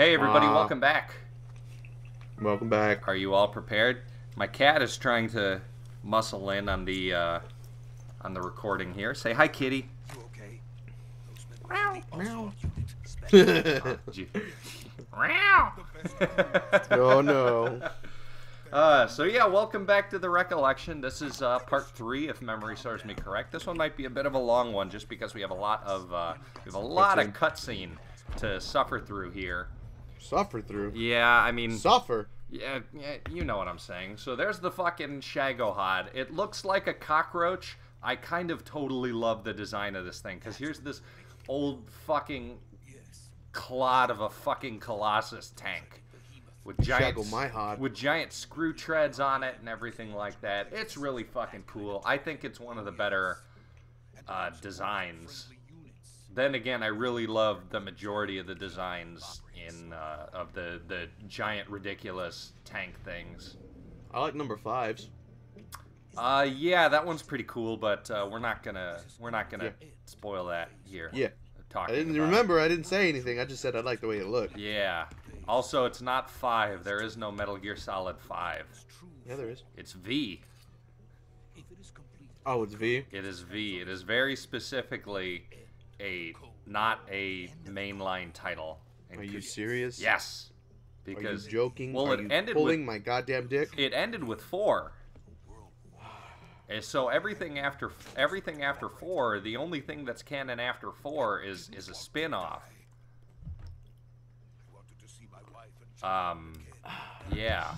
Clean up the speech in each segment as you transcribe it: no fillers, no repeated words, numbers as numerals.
Hey everybody, welcome back. Welcome back. Are you all prepared? My cat is trying to muscle in on the recording here. Say hi, kitty. You okay? Meow. Meow. Oh no. So yeah, welcome back to the Recollection. This is part 3, if memory serves me correct. This one might be a bit of a long one, just because we have a lot of cutscene to suffer through here. Suffer through? Yeah, I mean... Suffer? Yeah, you know what I'm saying. So there's the fucking Shagohod. It looks like a cockroach. I kind of totally love the design of this thing, because here's this old fucking clod of a fucking Colossus tank with giant screw treads on it and everything like that. It's really fucking cool. I think it's one of the better designs. Then again, I really love the majority of the designs of the giant ridiculous tank things. I like number 5s. Yeah, that one's pretty cool, but we're not gonna spoil that here. Yeah. I didn't say anything. I just said I like the way it looked. Yeah. Also, it's not 5. There is no Metal Gear Solid 5. Yeah, there is. It's V. Oh, it's V? It is V. It is very specifically not a mainline title. Are you serious? Yes. Because, are you joking? Well, are you pulling my goddamn dick? It ended with 4. And so everything after 4, the only thing that's canon after 4 is a spin-off. Yeah.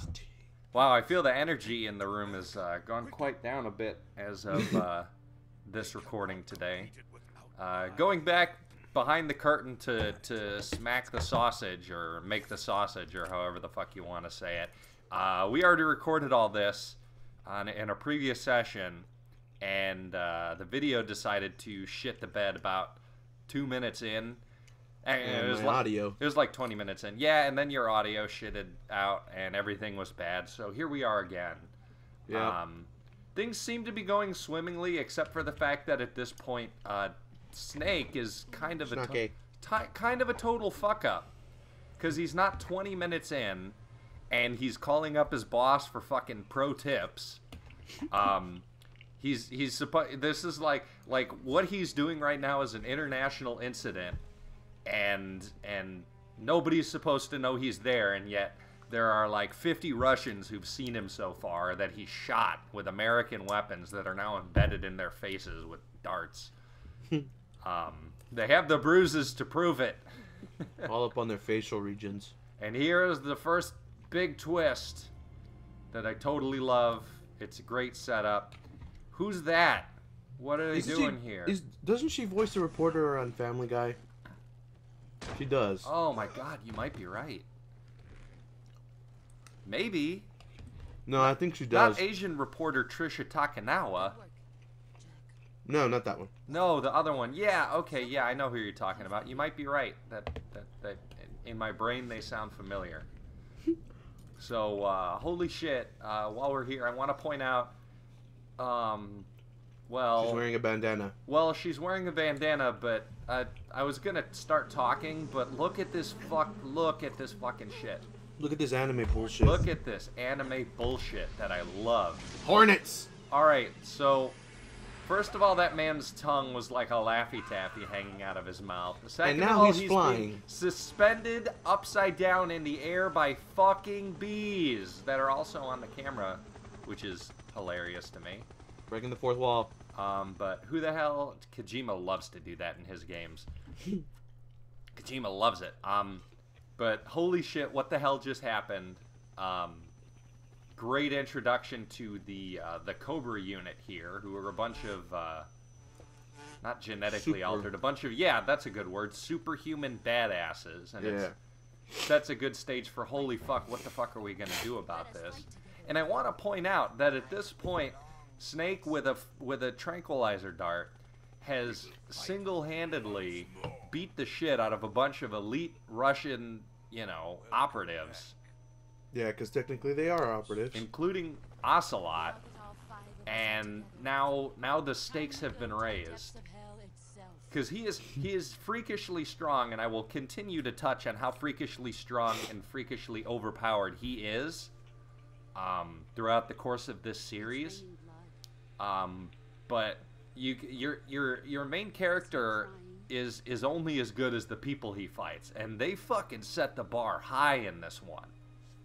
Wow, I feel the energy in the room has gone quite down a bit as of this recording today. Going back behind the curtain to smack the sausage, or make the sausage, or however the fuck you want to say it. We already recorded all this in a previous session, and the video decided to shit the bed about 2 minutes in. And it was like 20 minutes in. Yeah, and then your audio shitted out, and everything was bad. So here we are again. Yeah. Things seem to be going swimmingly, except for the fact that at this point, Snake is kind of a total fuck up, because he's not 20 minutes in, and he's calling up his boss for fucking pro tips. This is like what he's doing right now is an international incident, and nobody's supposed to know he's there, and yet there are like 50 Russians who've seen him so far that he shot with American weapons that are now embedded in their faces with darts. They have the bruises to prove it. All up on their facial regions. And here is the first big twist that I totally love. It's a great setup. Who's that? What are they doing here? Doesn't she voice the reporter on Family Guy? She does. Oh my god, you might be right. Maybe. No, I think she does. Not Asian reporter Trisha Takanawa. No, not that one. No, the other one. Yeah, okay, yeah, I know who you're talking about. You might be right. That in my brain they sound familiar. So, holy shit, while we're here, I want to point out, well... She's wearing a bandana. Well, she's wearing a bandana, but I was gonna start talking, but look at this fucking shit. Look at this anime bullshit. Look at this anime bullshit that I love. Hornets! Alright, so... First of all, that man's tongue was like a Laffy Taffy hanging out of his mouth. Second and now of all, he's flying. Being suspended upside down in the air by fucking bees that are also on the camera, which is hilarious to me. Breaking the fourth wall. But who the hell... Kojima loves to do that in his games. Kojima loves it. But holy shit, what the hell just happened? Great introduction to the Cobra unit here, who are a bunch of not genetically altered, a bunch of, yeah, that's a good word, superhuman badasses, and it sets a good stage for holy fuck, what the fuck are we gonna do about this? And I want to point out that at this point, Snake with a tranquilizer dart has single-handedly beat the shit out of a bunch of elite Russian, you know, operatives. Yeah, because technically they are operatives. Including Ocelot. And now the stakes have been raised. Because he is freakishly strong, and I will continue to touch on how freakishly strong and freakishly overpowered he is throughout the course of this series. But your main character is only as good as the people he fights, and they fucking set the bar high in this one.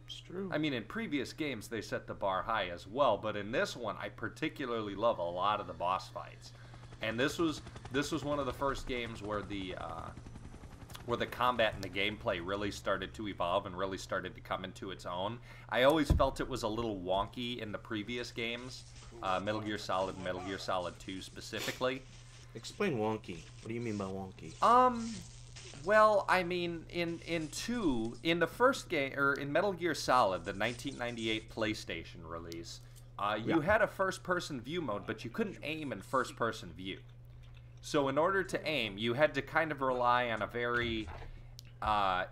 It's true. I mean, in previous games they set the bar high as well, but in this one I particularly love a lot of the boss fights. And this was one of the first games where the combat and the gameplay really started to evolve and really started to come into its own. I always felt it was a little wonky in the previous games, Metal Gear Solid and Metal Gear Solid 2 specifically. Explain wonky. What do you mean by wonky? Well, I mean, in the first game, or in Metal Gear Solid, the 1998 PlayStation release, you had a first-person view mode, but you couldn't aim in first-person view. So in order to aim, you had to kind of rely on a very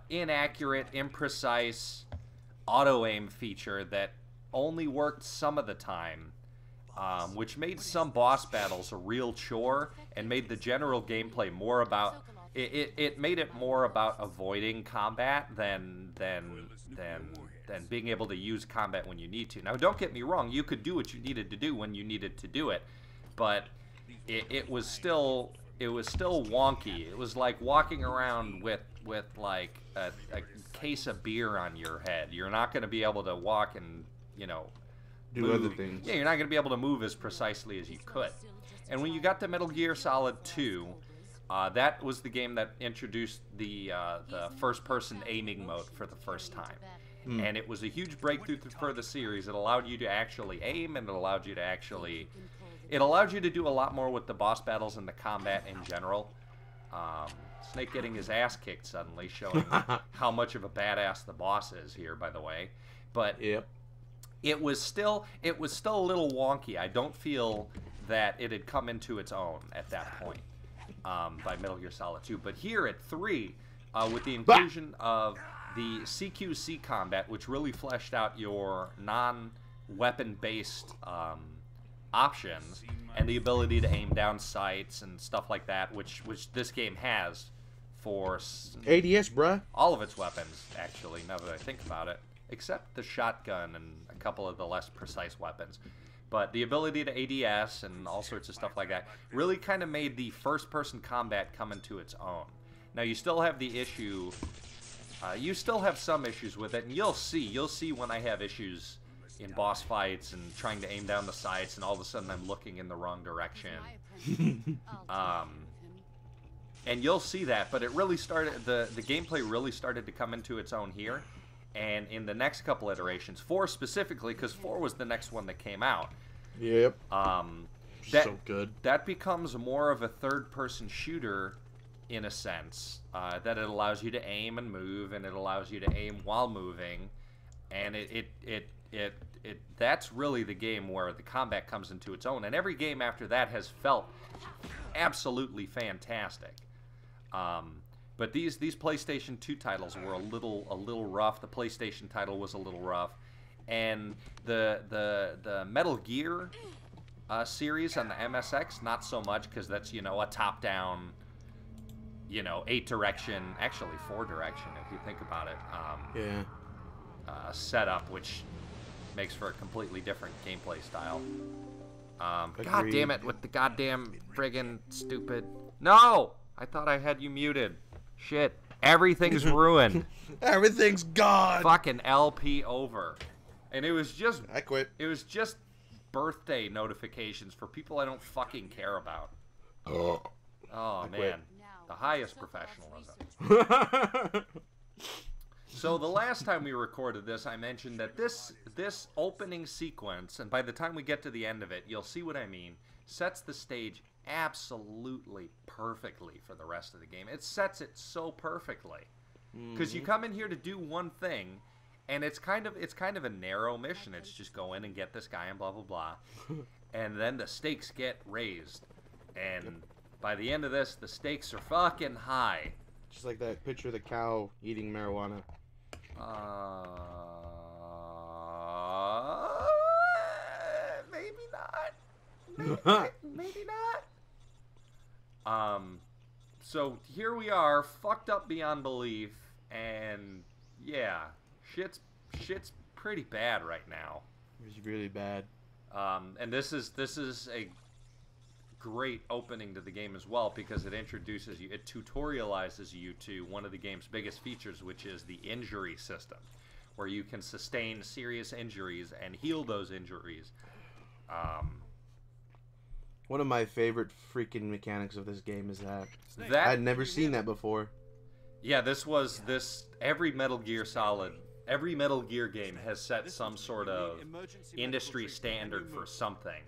inaccurate, imprecise auto-aim feature that only worked some of the time, which made some boss battles a real chore and made the general gameplay more about... It made it more about avoiding combat than being able to use combat when you need to. Now, don't get me wrong, you could do what you needed to do when you needed to do it, but it was still wonky. It was like walking around with like a case of beer on your head. You're not going to be able to walk and, you know, do move. other things. Yeah, you're not going to be able to move as precisely as you could. And when you got to Metal Gear Solid 2, that was the game that introduced the first-person aiming mode for the first time. And it was a huge breakthrough for the series. It allowed you to actually aim, and it allowed you to do a lot more with the boss battles and the combat in general. Snake getting his ass kicked suddenly, showing how much of a badass the boss is here, by the way. But it was still a little wonky. I don't feel that it had come into its own at that point by Metal Gear Solid 2. But here at 3, with the inclusion of the CQC combat, which really fleshed out your non-weapon-based options, and the ability to aim down sights and stuff like that, which this game has for ADS, bruh. All of its weapons, actually, now that I think about it, except the shotgun and a couple of the less precise weapons. But the ability to ADS and all sorts of stuff like that really kind of made the first-person combat come into its own. Now, you still have the issue... you still have some issues with it, and you'll see when I have issues in boss fights and trying to aim down the sights, and all of a sudden I'm looking in the wrong direction. And you'll see that, but it really started, the gameplay really started to come into its own here, and in the next couple iterations, 4 specifically, because 4 was the next one that came out. Yep. So good. That becomes more of a third-person shooter, in a sense, that it allows you to aim and move, and it allows you to aim while moving, and that's really the game where the combat comes into its own. And every game after that has felt absolutely fantastic. But these PlayStation 2 titles were a little rough. The PlayStation title was a little rough, and the Metal Gear series on the MSX, not so much, because that's, you know, a top-down, you know, 8-direction, actually 4-direction if you think about it. Setup, which makes for a completely different gameplay style. God damn it with the goddamn friggin' stupid... No! I thought I had you muted. Shit. Everything's ruined. Everything's gone. Fucking LP over. And it was just... I quit. It was just birthday notifications for people I don't fucking care about. Oh, man. The highest professionalism. So the last time we recorded this, I mentioned that this opening sequence, and by the time we get to the end of it, you'll see what I mean, sets the stage absolutely perfectly for the rest of the game. It sets it so perfectly. Because you come in here to do one thing, and it's kind of a narrow mission. It's just go in and get this guy and blah, blah, blah. And then the stakes get raised. And by the end of this, the stakes are fucking high. Just like that picture of the cow eating marijuana. Maybe not. Maybe not. So here we are, fucked up beyond belief, and yeah, shit's pretty bad right now. It's really bad. And this is a great opening to the game as well, because it introduces you, it tutorializes you to one of the game's biggest features, which is the injury system, where you can sustain serious injuries and heal those injuries. One of my favorite freaking mechanics of this game is that That I'd never seen that before. Yeah, every Metal Gear game has set some sort of industry standard for something,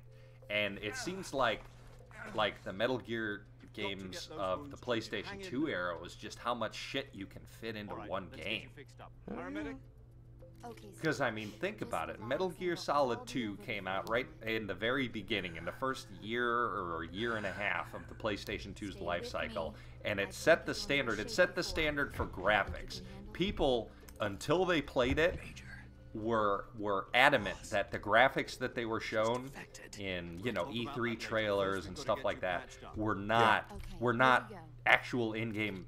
and it seems like the Metal Gear games of the PlayStation 2 era was just how much shit you can fit into one game. Because, I mean, think about it. Metal Gear Solid 2 came out right in the very beginning, in the first year or year and a half of the PlayStation 2's life cycle, and it set the standard. It set the standard for graphics. People, until they played it, were adamant that the graphics that they were shown in, you know, E3 trailers and stuff like that were not actual in-game,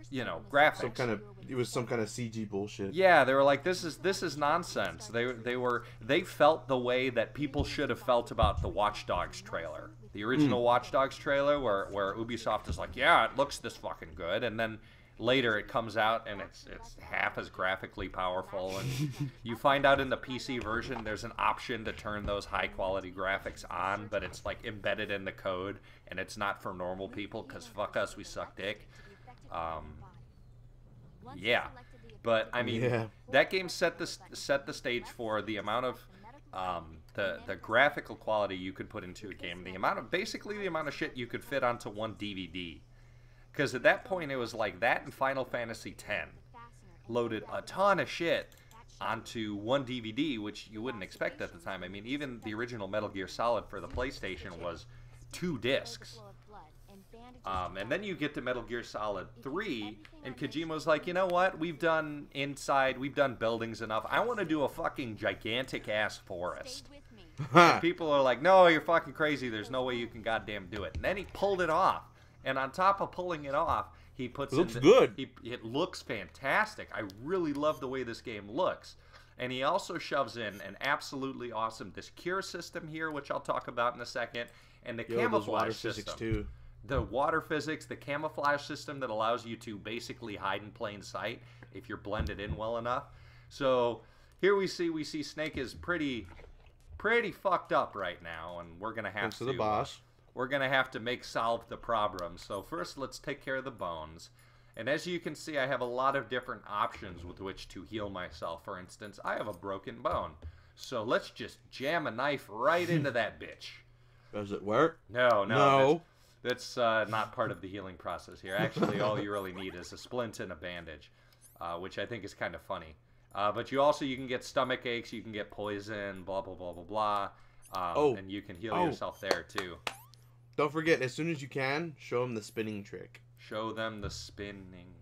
you know, graphics. It was some kind of CG bullshit. Yeah, they were like, this is nonsense. They felt the way that people should have felt about the Watch Dogs trailer, the original Watch Dogs trailer, where Ubisoft is like, yeah, it looks this fucking good, and then later it comes out and it's half as graphically powerful, and you find out in the PC version there's an option to turn those high quality graphics on, but it's like embedded in the code, and it's not for normal people because fuck us, we suck dick. Yeah, but I mean, that game set the stage for the amount of the graphical quality you could put into a game, the amount of shit you could fit onto one DVD. Because at that point it was like that and Final Fantasy X loaded a ton of shit onto one DVD, which you wouldn't expect at the time. I mean, even the original Metal Gear Solid for the PlayStation was 2 discs. And then you get to Metal Gear Solid 3, and Kojima's like, you know what? We've done buildings enough. I want to do a fucking gigantic-ass forest. And people are like, no, you're fucking crazy. There's no way you can goddamn do it. And then he pulled it off. And on top of pulling it off, he puts it looks fantastic. I really love the way this game looks. And he also shoves in an absolutely awesome cure system here, which I'll talk about in a second, and the camouflage system. Too. The water physics, the camouflage system that allows you to basically hide in plain sight if you're blended in well enough. So here we see Snake is pretty fucked up right now, and we're gonna have to. The boss. We're gonna have to solve the problem. So first, let's take care of the bones. And as you can see, I have a lot of different options with which to heal myself. For instance, I have a broken bone, so let's just jam a knife right into that bitch. Does it work? No. That's not part of the healing process here. Actually, all you really need is a splint and a bandage, which I think is kind of funny. But you can get stomach aches, you can get poison, blah, blah, blah, blah, blah. And you can heal yourself there, too. Don't forget, as soon as you can, show them the spinning trick. Show them the spinning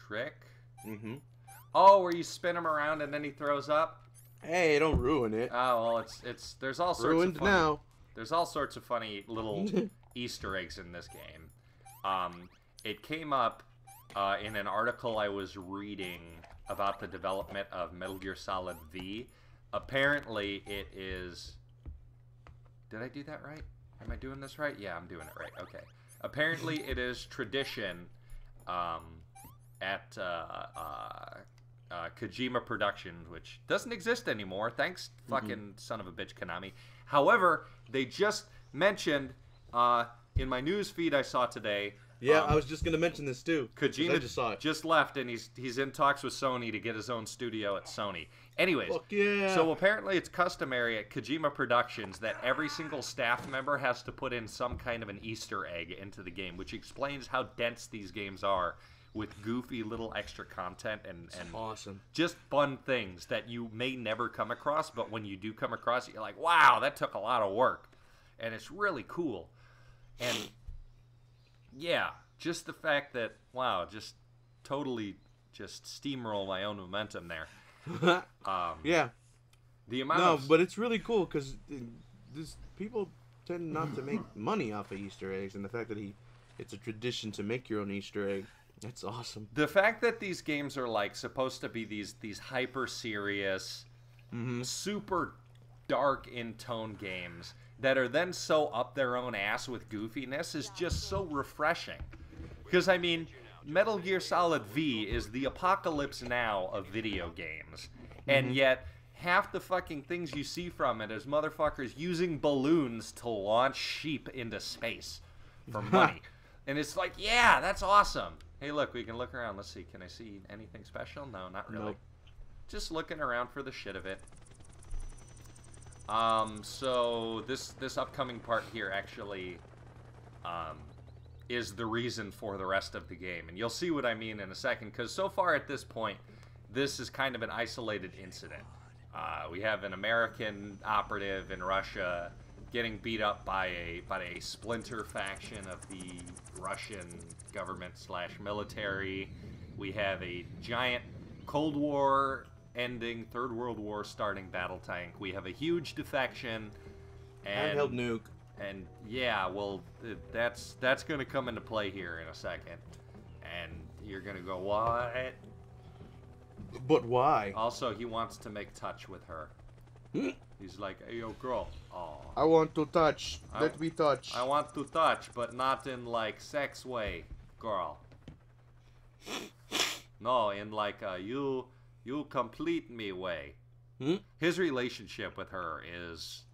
trick? Mm-hmm. Oh, where you spin him around and then he throws up? Hey, don't ruin it. Oh, well, there's all sorts ruined of funny, now. There's all sorts of funny little Easter eggs in this game. It came up in an article I was reading about the development of Metal Gear Solid V. Apparently, it is... Did I do that right? Am I doing this right? Yeah, I'm doing it right. Okay. Apparently, it is tradition at Kojima Productions, which doesn't exist anymore. Thanks, fucking son of a bitch, Konami. However, they just mentioned in my news feed I saw today. Yeah, I was just gonna mention this too. Kojima just left, and he's in talks with Sony to get his own studio at Sony. Anyways, fuck yeah. So apparently it's customary at Kojima Productions that every single staff member has to put in some kind of an Easter egg into the game, which explains how dense these games are with goofy little extra content and awesome, just fun things that you may never come across, but when you do come across it, you're like, wow, that took a lot of work, and it's really cool. And yeah, just the fact that, wow, just totally just steamroll my own momentum there. Yeah. The amount but it's really cool because people tend not to make money off of Easter eggs, and the fact that he It's a tradition to make your own Easter egg. That's awesome. The fact that these games are like supposed to be these hyper serious, super dark in tone games that are then so up their own ass with goofiness is just so refreshing. Because I mean, Metal Gear Solid V is the Apocalypse Now of video games, and yet half the fucking things you see from it is motherfuckers using balloons to launch sheep into space for money. And it's like, yeah, that's awesome. Hey, look, we can look around. Let's see. Can I see anything special? No, not really. Nope. Just looking around for the shit of it. So this upcoming part here actually is the reason for the rest of the game. And you'll see what I mean in a second, because so far at this point, this is kind of an isolated incident. We have an American operative in Russia getting beat up by a splinter faction of the Russian government/military. We have a giant Cold War ending, Third World War starting battle tank. We have a huge defection. And Handheld nuke. And yeah, well, that's going to come into play here in a second. And you're going to go, what? But why? Also, he wants to make touch with her. He's like, hey, yo, girl. Oh, I want to touch. Let me touch. I want to touch, but not in, like, sex way, girl. No, in, like, you complete me way. His relationship with her is...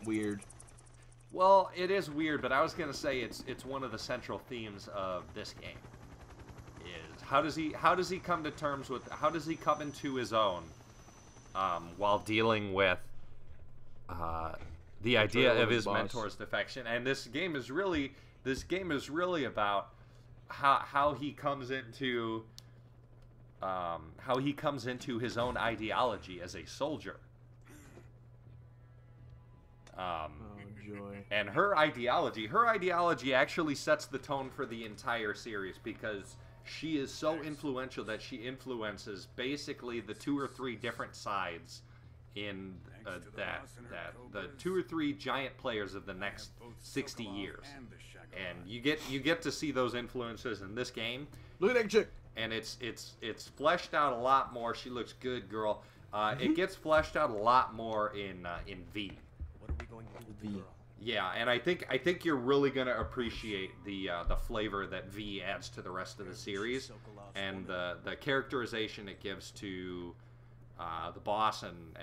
weird. Well, it is weird, but I was going to say it's one of the central themes of this game. Is how does he come to terms with, how does he come into his own while dealing with the idea of his mentor's defection. And this game is really about how he comes into his own ideology as a soldier. Oh, joy. And her ideology actually sets the tone for the entire series, because she is so influential that she influences basically the 2 or 3 different sides in the 2 or 3 giant players of the next 60 years. And you get to see those influences in this game. Look at that chick. And it's fleshed out a lot more. She looks good, girl. It gets fleshed out a lot more in V. What are we going to do with the girl? Yeah, and I think you're really gonna appreciate the flavor that V adds to the rest of the series, and the characterization it gives to the boss and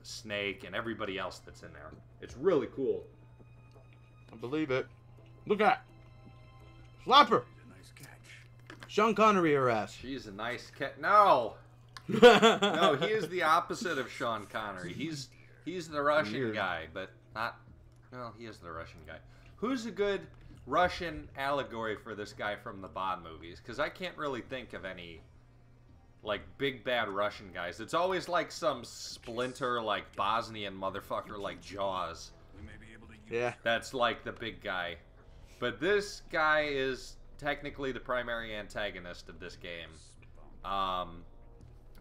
Snake and everybody else that's in there. It's really cool. I believe it. Look at slap her. Nice catch. Sean Connery her ass. She's a nice cat. No, no, he is the opposite of Sean Connery. He's the Russian guy, but not... Well, he is the Russian guy. Who's a good Russian allegory for this guy from the Bond movies? Because I can't really think of any, like, big bad Russian guys. It's always like some splinter, like, Bosnian motherfucker like Jaws. Yeah. That's like the big guy. But this guy is technically the primary antagonist of this game.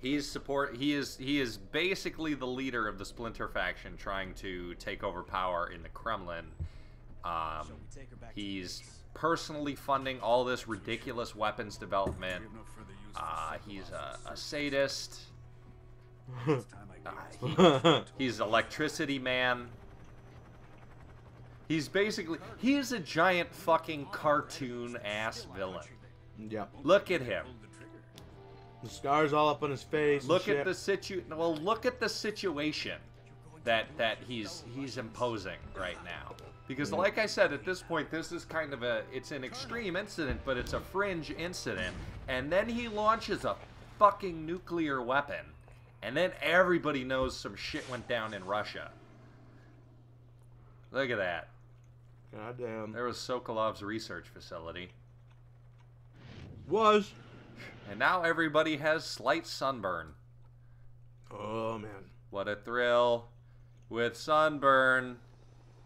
He is basically the leader of the Splinter faction trying to take over power in the Kremlin. He's personally funding all this ridiculous weapons development. He's a sadist. He's electricity man. He is a giant fucking cartoon ass villain. Yeah. Look at him. The scars all up on his face. Look at the look at the situation that he's imposing right now. Because like I said, at this point, this is kind of it's an extreme incident, but it's a fringe incident. And then he launches a fucking nuclear weapon. And then everybody knows some shit went down in Russia. Look at that. Goddamn. There was Sokolov's research facility. Was. And now everybody has slight sunburn. Oh, man. What a thrill. With sunburn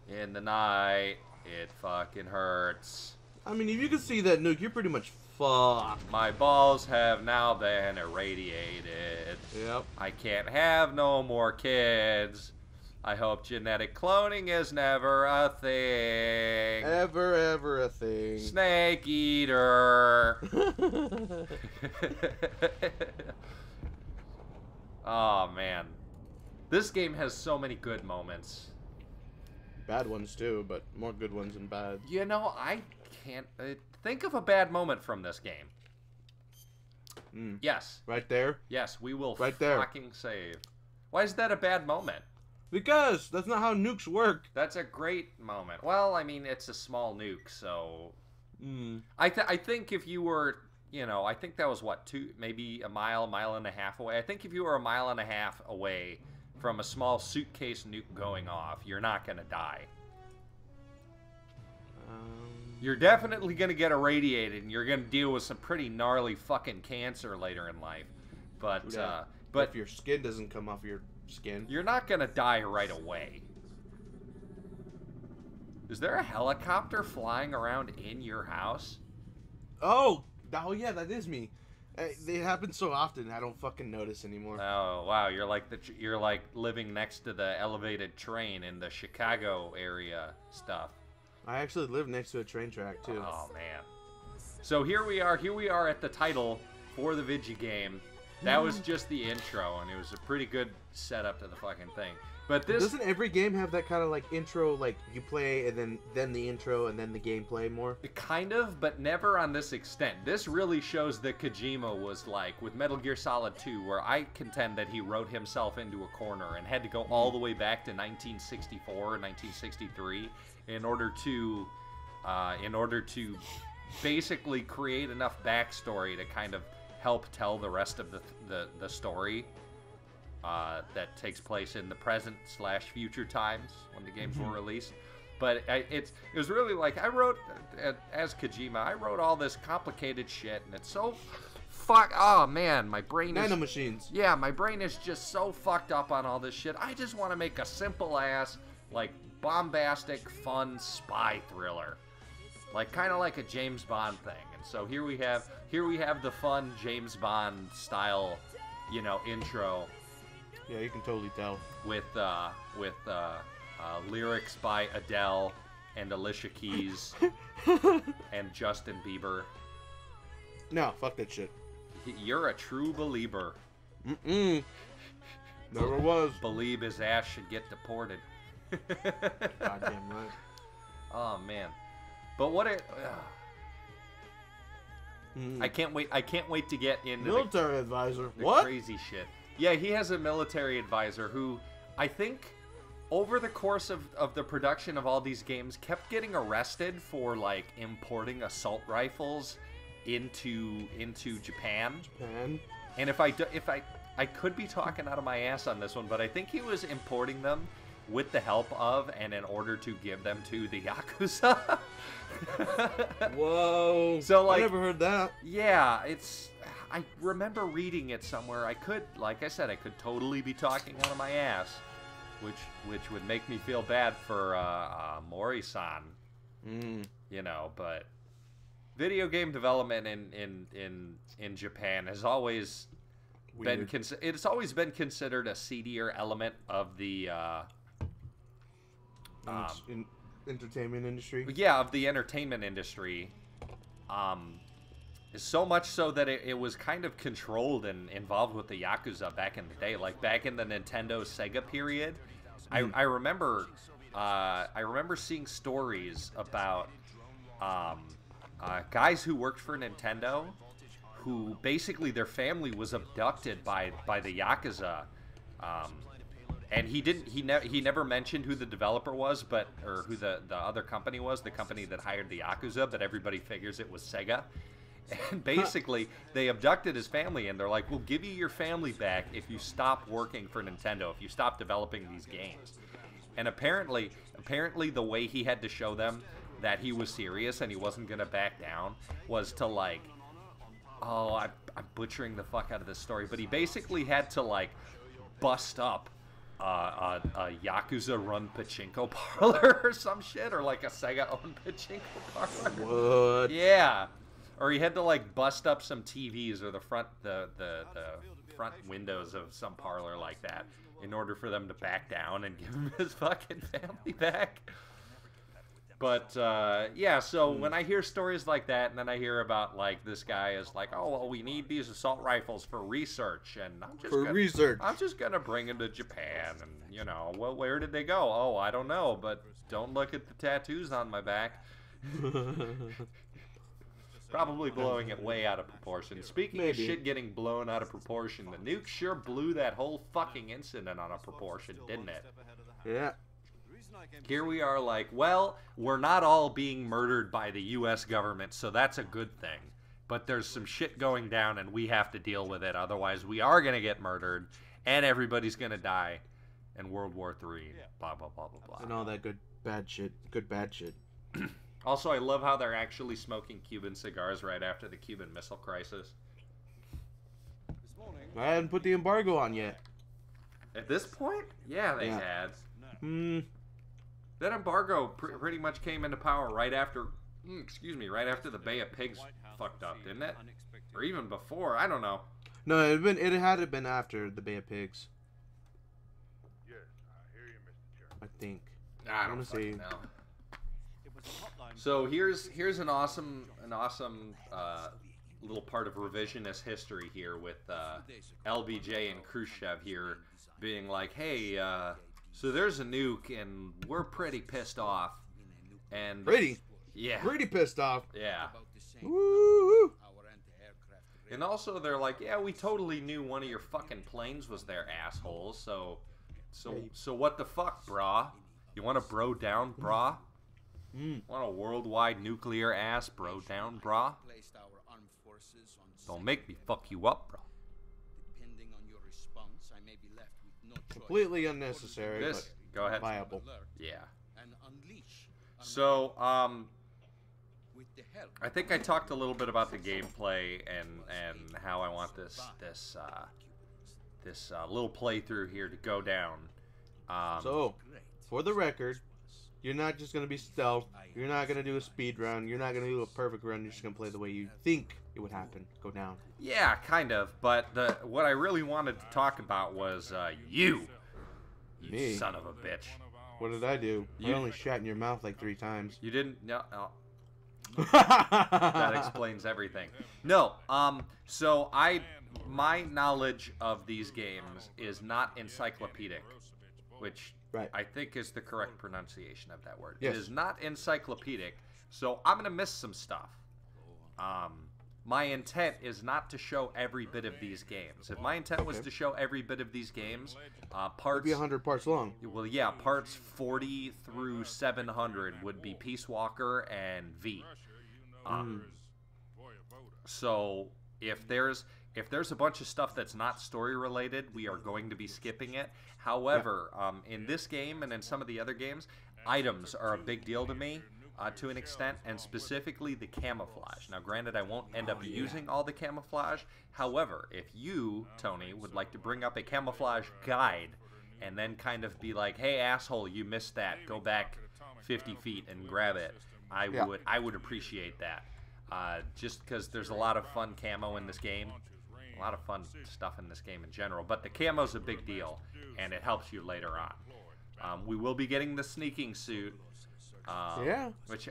in the night, it fucking hurts. I mean, if you can see that nuke, you're pretty much fucked. My balls have now been irradiated. Yep. I can't have no more kids. I hope genetic cloning is never a thing. Ever a thing. Snake eater. Oh, man. This game has so many good moments. Bad ones too, but more good ones than bad. You know, I can't think of a bad moment from this game. Yes. Right there? Yes, we will Right there. fucking save. Why is that a bad moment? Because that's not how nukes work. That's a great moment. Well, I mean, it's a small nuke, so... I think if you were, you know, I think that was, what, maybe a mile and a half away? I think if you were a mile and a half away from a small suitcase nuke going off, you're not going to die. You're definitely going to get irradiated, and you're going to deal with some pretty gnarly fucking cancer later in life. But, yeah. but if your skin doesn't come off your skin, you're not going to die right away. Is there a helicopter flying around in your house? Oh yeah, that is me. It happens so often, I don't fucking notice anymore. Oh wow, you're like living next to the elevated train in the Chicago area stuff. I actually live next to a train track too. Oh man. So here we are at the title for the Vigi game. That was just the intro, and it was a pretty good setup to the fucking thing. But this doesn't every game have that kind of like intro, like you play and then the intro and then the gameplay more? Kind of, but never on this extent. This really shows that Kojima was like with Metal Gear Solid 2, where I contend that he wrote himself into a corner and had to go all the way back to 1964 or 1963 in order to basically create enough backstory to kind of help tell the rest of the story. That takes place in the present/future times when the games were released. But it was really like, I wrote, as Kojima, I wrote all this complicated shit, and it's so oh man, my brain is... Nanomachines. Yeah, my brain is just so fucked up on all this shit. I just want to make a simple ass, like, bombastic, fun spy thriller. Like, kind of like a James Bond thing. And so here we have the fun James Bond style, you know, intro. Yeah, you can totally tell. With lyrics by Adele and Alicia Keys and Justin Bieber. No, fuck that shit. You're a true believer. Never was. Believe his ass should get deported. Goddamn right. Oh man, but what a... I can't wait to get into military advisor. The What? Crazy shit. Yeah, he has a military advisor who, I think, over the course of the production of all these games, kept getting arrested for, like, importing assault rifles into Japan. And if I could be talking out of my ass on this one, but I think he was importing them with the help of and in order to give them to the Yakuza. Whoa. So, like, I never heard that. Yeah, I remember reading it somewhere. I could, like I said, I could totally be talking out of my ass, which would make me feel bad for Mori-san. You know, but video game development in Japan has always been considered a seedier element of the entertainment industry. Yeah, of the entertainment industry. So much so that it was kind of controlled and involved with the Yakuza back in the day, like back in the Nintendo Sega period. I remember seeing stories about guys who worked for Nintendo, who basically their family was abducted by the Yakuza, and he never mentioned who the developer was, or who the other company was, the company that hired the Yakuza, but everybody figures it was Sega. And basically, they abducted his family, and they're like, we'll give you your family back if you stop working for Nintendo, if you stop developing these games. And apparently the way he had to show them that he was serious and he wasn't going to back down was to, like, I'm butchering the fuck out of this story, but he basically had to, like, bust up a Yakuza-run pachinko parlor or some shit, or, like, a Sega-owned pachinko parlor. What? Yeah. Or he had to, like, bust up some TVs or the front windows of some parlor like that in order for them to back down and give him his fucking family back. But, yeah, so when I hear stories like that, and then I hear about, like, this guy is like, oh, well, we need these assault rifles for research, and I'm just gonna bring them to Japan, and, you know, well, where did they go? Oh, I don't know, but don't look at the tattoos on my back. Probably blowing it way out of proportion. Speaking of shit getting blown out of proportion, the nuke sure blew that whole fucking incident out of proportion, didn't it? Yeah. Here we are like, well, we're not all being murdered by the U.S. government, so that's a good thing. But there's some shit going down, and we have to deal with it. Otherwise, we are going to get murdered, and everybody's going to die in World War III. Blah, blah, blah, blah, blah. And all that good, bad shit. Good, bad shit. Also, I love how they're actually smoking Cuban cigars right after the Cuban Missile Crisis. I hadn't put the embargo on yet. At this point? Yeah, they had. That embargo pretty much came into power right after, right after the Bay of Pigs fucked up, didn't it? Or even before, I don't know. No, it had been after the Bay of Pigs. Yes, I hear you, Mr. Chairman. I think. I don't fucking know. So here's an awesome little part of revisionist history here with LBJ and Khrushchev here being like, hey, so there's a nuke and we're pretty pissed off. And pretty pissed off. Yeah. Woo! And also they're like, yeah, we totally knew one of your fucking planes was there, assholes. So what the fuck, brah? You want to bro down, brah? Want a worldwide nuclear ass bro down, brah? Don't make me fuck you up, brah. Completely unnecessary, but go ahead. viable. Yeah. So, I think I talked a little bit about the gameplay and how I want this little playthrough here to go down. So, for the record, you're not just gonna be stealth. You're not gonna do a speed run. You're not gonna do a perfect run. You're just gonna play the way you think it would happen. Go down. Yeah, kind of. But what I really wanted to talk about was you Me? son of a bitch. What did I do? I only shat in your mouth like 3 times. You didn't. No. That explains everything. No. So my knowledge of these games is not encyclopedic, which I think is the correct pronunciation of that word. Yes. It is not encyclopedic, so I'm gonna miss some stuff. My intent is not to show every bit of these games. If my intent was to show every bit of these games, parts... It'd be 100 parts long. Well, yeah, parts 40 through 700 would be Peace Walker and V. So, if there's a bunch of stuff that's not story related, we are going to be skipping it. However, in this game and in some of the other games, items are a big deal to me. To an extent, and specifically the camouflage. Now, granted, I won't end up using all the camouflage. However, if you, Tony, would like to bring up a camouflage guide and then kind of be like, hey, asshole, you missed that. Go back 50 feet and grab it. I would appreciate that. Just because there's a lot of fun camo in this game. A lot of fun stuff in this game in general. But the camo's a big deal, and it helps you later on. We will be getting the sneaking suit. Which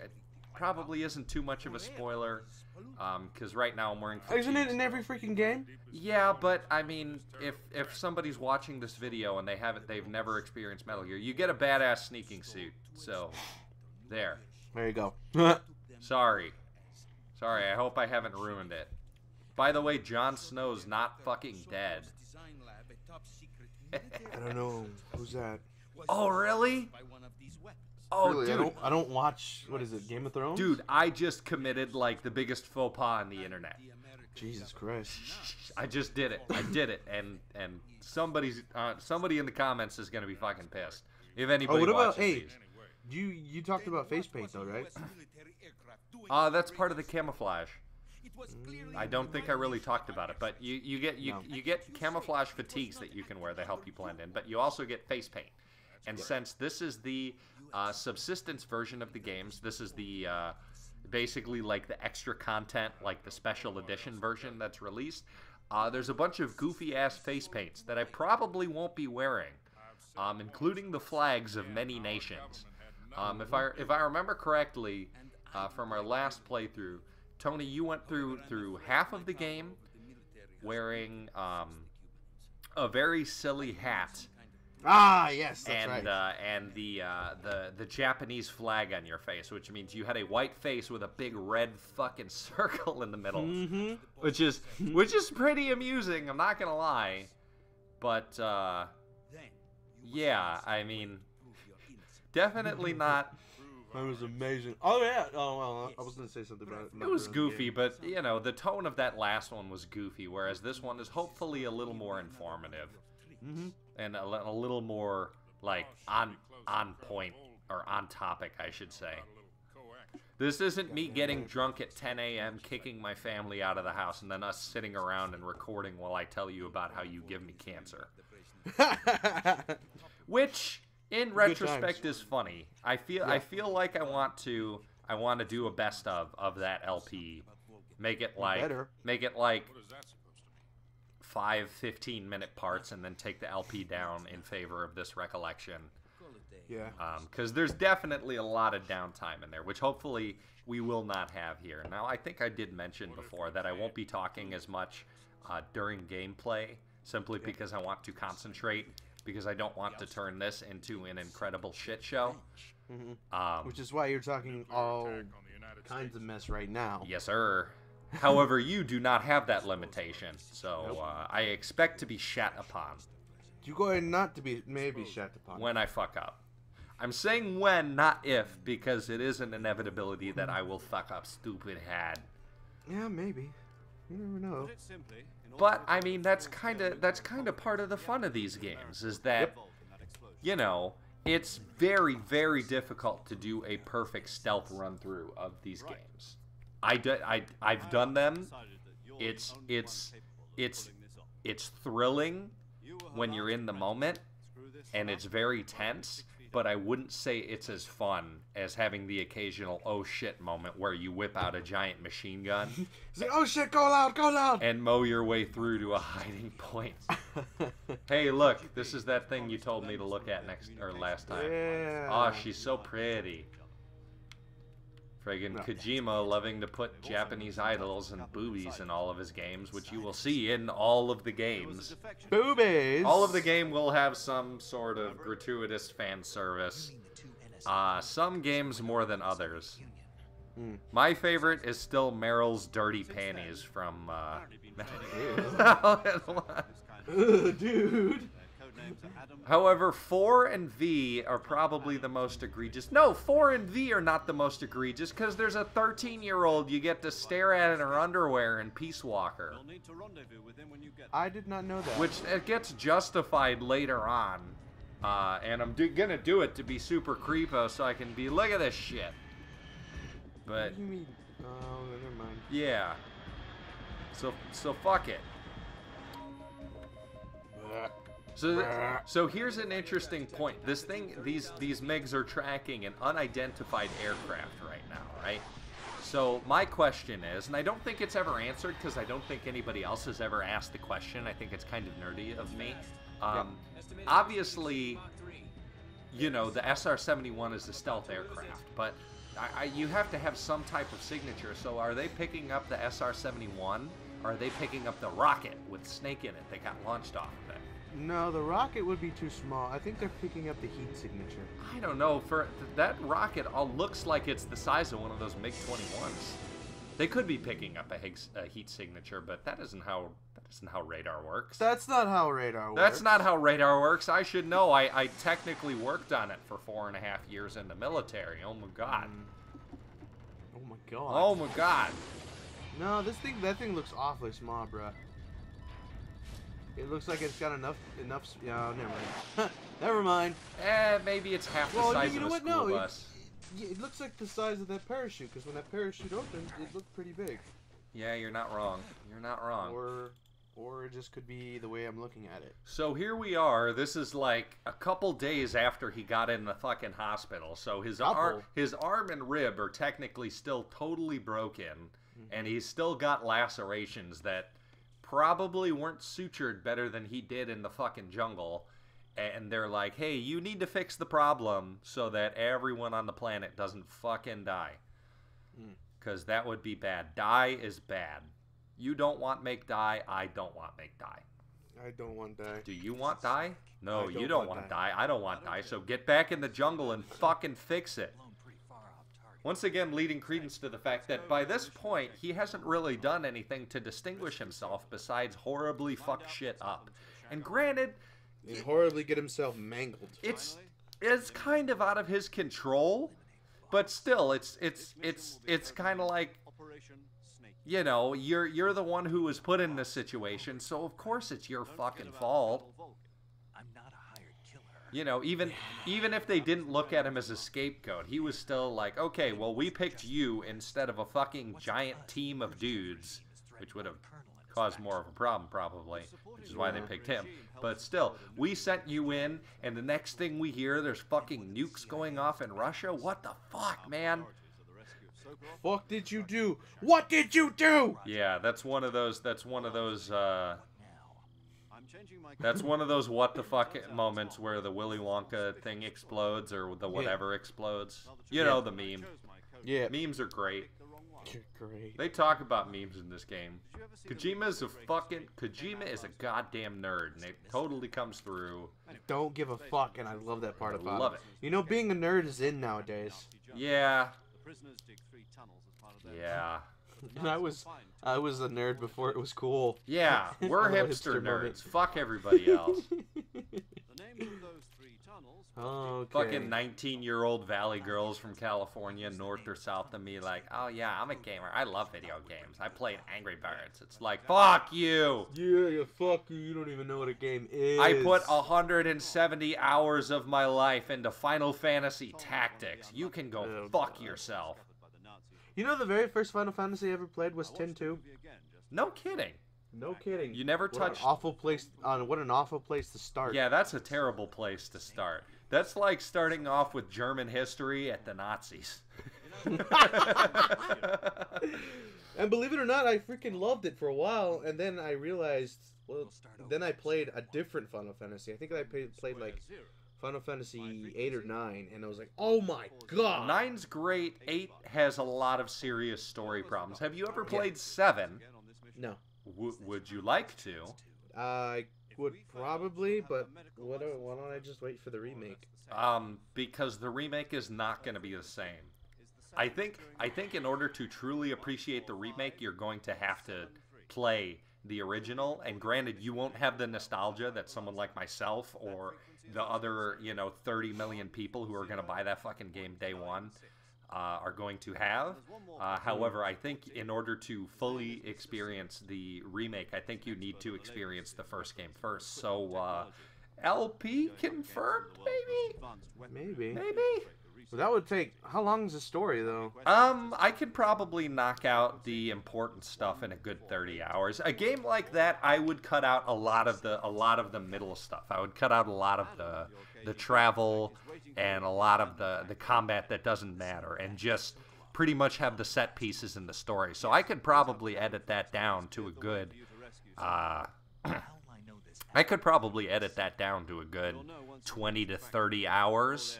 probably isn't too much of a spoiler, because right now I'm wearing fatigues. Isn't it in every freaking game? Yeah, but I mean, if somebody's watching this video and they've never experienced Metal Gear, you get a badass sneaking suit. So, there. There you go. Sorry. I hope I haven't ruined it. By the way, Jon Snow's not fucking dead. I don't know. Who's that? Oh, really? Oh, really? dude. I don't watch, what is it, Game of Thrones? Dude, I just committed, like, the biggest faux pas on the internet. Jesus Christ. I just did it. And somebody in the comments is going to be fucking pissed. If anybody what about, watches these. You talked about face paint, though, right? That's part of the camouflage. I don't think I really talked about it, but you get camouflage fatigues that you can wear. They help you blend in, but you also get face paint. And since this is the subsistence version of the games, this is the basically like the extra content, like the special edition version that's released. there's a bunch of goofy-ass face paints that I probably won't be wearing, including the flags of many nations. If I remember correctly, from our last playthrough, Tony, you went through half of the game wearing a very silly hat. Ah, yes, that's right. And the Japanese flag on your face, which means you had a white face with a big red fucking circle in the middle, which is pretty amusing. I'm not gonna lie, but yeah, I mean, definitely not. That was amazing. Oh yeah. Oh well, I was gonna say something about it. It was goofy, but you know, the tone of that last one was goofy, whereas this one is hopefully a little more informative. And a little more, like, on point, or on topic, I should say. This isn't me getting drunk at 10 a.m., kicking my family out of the house, and then us sitting around and recording while I tell you about how you give me cancer. Which, in retrospect, is funny. I feel like I want to do a best of that LP. Make it like 5 15-minute parts, and then take the LP down in favor of this Recollection. Yeah. Because there's definitely a lot of downtime in there, which hopefully we will not have here. Now, I think I did mention before that I won't be talking as much during gameplay, simply because I want to concentrate, because I don't want to turn this into an incredible shit show. Which is why you're talking all kinds of mess right now. Yes, sir. However, you do not have that limitation, so I expect to be shat upon. You go ahead not to be maybe shat upon. When I fuck up. I'm saying when, not if, because it is an inevitability that I will fuck up, stupid head. Yeah, maybe. You never know. But I mean, that's kind of part of the fun of these games, is that, you know, it's very, very difficult to do a perfect stealth run through of these games. I've done them. It's thrilling when you're in the moment, and it's very tense, but I wouldn't say it's as fun as having the occasional oh shit moment where you whip out a giant machine gun. It's like, oh shit, go loud! And mow your way through to a hiding point. Hey, look, this is that thing you told me to look at last time. Yeah. Oh, she's so pretty. Friggin' Kojima loving to put Japanese idols and boobies in all of his games, which you will see in all of the games. Boobies! All of the game will have some sort of gratuitous fan service. Some games more than others. My favorite is still Meryl's dirty panties from, Ugh, dude. However, 4 and V are probably the most egregious. No, 4 and V are not the most egregious, because there's a 13-year-old you get to stare at in her underwear in Peace Walker. I did not know that. Which it gets justified later on. And I'm gonna do it to be super creepo so I can be, look at this shit. But, What do you mean? Oh, never mind. yeah. So fuck it. So here's an interesting point. These MiGs are tracking an unidentified aircraft right now, right? So my question is, and I don't think it's ever answered because I don't think anybody else has ever asked the question. I think it's kind of nerdy of me. Obviously, you know, the SR-71 is a stealth aircraft, but you have to have some type of signature. So are they picking up the SR-71? Or are they picking up the rocket with Snake in it that got launched off of it? No, the rocket would be too small. I think they're picking up the heat signature. I don't know. For that rocket, all looks like it's the size of one of those MiG-21s. They could be picking up a heat signature, but that isn't how radar works. That's not how radar works. That's not how radar works. I should know. I technically worked on it for 4.5 years in the military. Oh my god. Oh my god. Oh my god. No, that thing looks awfully small, bruh. It looks like it's got enough. Yeah, never mind. Never mind. Maybe it's half the size of a school bus. It looks like the size of that parachute, because when that parachute opened, it looked pretty big. Yeah, you're not wrong. You're not wrong. Or it just could be the way I'm looking at it. So here we are. This is like a couple days after he got in the fucking hospital. So his arm and rib are technically still totally broken, and he's still got lacerations that probably weren't sutured better than he did in the fucking jungle. And they're like, hey, you need to fix the problem so that everyone on the planet doesn't fucking die. Because that would be bad. Die is bad. You don't want make die. I don't want make die. I don't want die. Do you want die? No, I you don't want die. I don't want die. So get back in the jungle and fucking fix it. Once again, leading credence to the fact that by this point, he hasn't really done anything to distinguish himself besides horribly fuck shit up. And granted, And horribly get himself mangled. it's kind of out of his control, but still, it's kind of like, you know, you're the one who was put in this situation, so of course it's your fucking fault. You know, even if they didn't look at him as a scapegoat, he was still like, okay, well, we picked you instead of a fucking giant team of dudes, which would have caused more of a problem probably, which is why they picked him. But still, we sent you in, and the next thing we hear, there's fucking nukes going off in Russia. What the fuck, man? Fuck did you do? What did you do? Yeah, that's one of those what the fuck moments where the Willy Wonka thing explodes or the whatever explodes. You know the meme. Yeah. Memes are great. You're great. They talk about memes in this game. Kojima is a goddamn nerd, and it totally comes through. Don't give a fuck, and I love that part about love it. You know, being a nerd is in nowadays. Yeah. Yeah. I was a nerd before it was cool. Yeah, we're Little hipster hipster nerds. moment. Fuck everybody else. Okay. Fucking 19-year-old valley girls from California, north or south of me, like, oh yeah, I'm a gamer. I love video games. I played Angry Birds. It's like, fuck you. Yeah, fuck you. You don't even know what a game is. I put 170 hours of my life into Final Fantasy Tactics. You can go fuck yourself. You know, the very first Final Fantasy I ever played was 10-2. No kidding. No kidding. You never What touched... an awful place. What an awful place to start. Yeah, that's a terrible place to start. That's like starting off with German history at the Nazis. And believe it or not, I freaking loved it for a while, and then I realized, well, then I played a different Final Fantasy. I think I played like Final Fantasy 8 or 9, and I was like, oh my god. 9's great. 8 has a lot of serious story problems. Have you ever played 7? No. Would you like to? I would probably, but why don't I just wait for the remake? Because the remake is not going to be the same. I think in order to truly appreciate the remake, you're going to have to play the original. And granted, you won't have the nostalgia that someone like myself or the other, 30 million people who are going to buy that fucking game day one are going to have. However, I think in order to fully experience the remake, I think you need to experience the first game first. So, LP confirmed, maybe? Maybe? Well, that would take... How long is the story, though? I could probably knock out the important stuff in a good 30 hours. A game like that, I would cut out a lot of the middle stuff. I would cut out a lot of the travel and a lot of the combat that doesn't matter, and just pretty much have the set pieces in the story. So I could probably edit that down to a good 20 to 30 hours.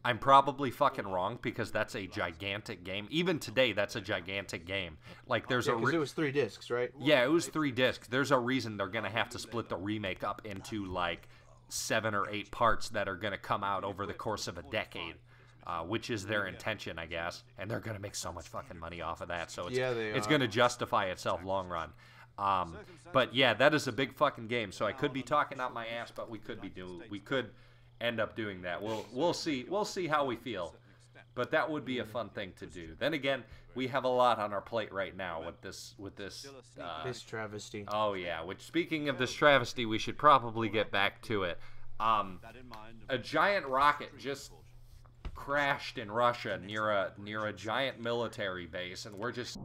I'm probably fucking wrong because that's a gigantic game. Even today, that's a gigantic game. Like, there's because it was 3 discs, right? Yeah, it was 3 discs. There's a reason they're gonna have to split the remake up into like 7 or 8 parts that are gonna come out over the course of a decade, which is their intention, I guess. And they're gonna make so much fucking money off of that. So it's gonna justify itself long run. But yeah, that is a big fucking game. So I could be talking out my ass, but we could end up doing that. We'll see how we feel, but that would be a fun thing to do. Then again, we have a lot on our plate right now with this This travesty. Oh yeah, which, speaking of this travesty, we should probably get back to it. A giant rocket just crashed in Russia near a giant military base, and we're just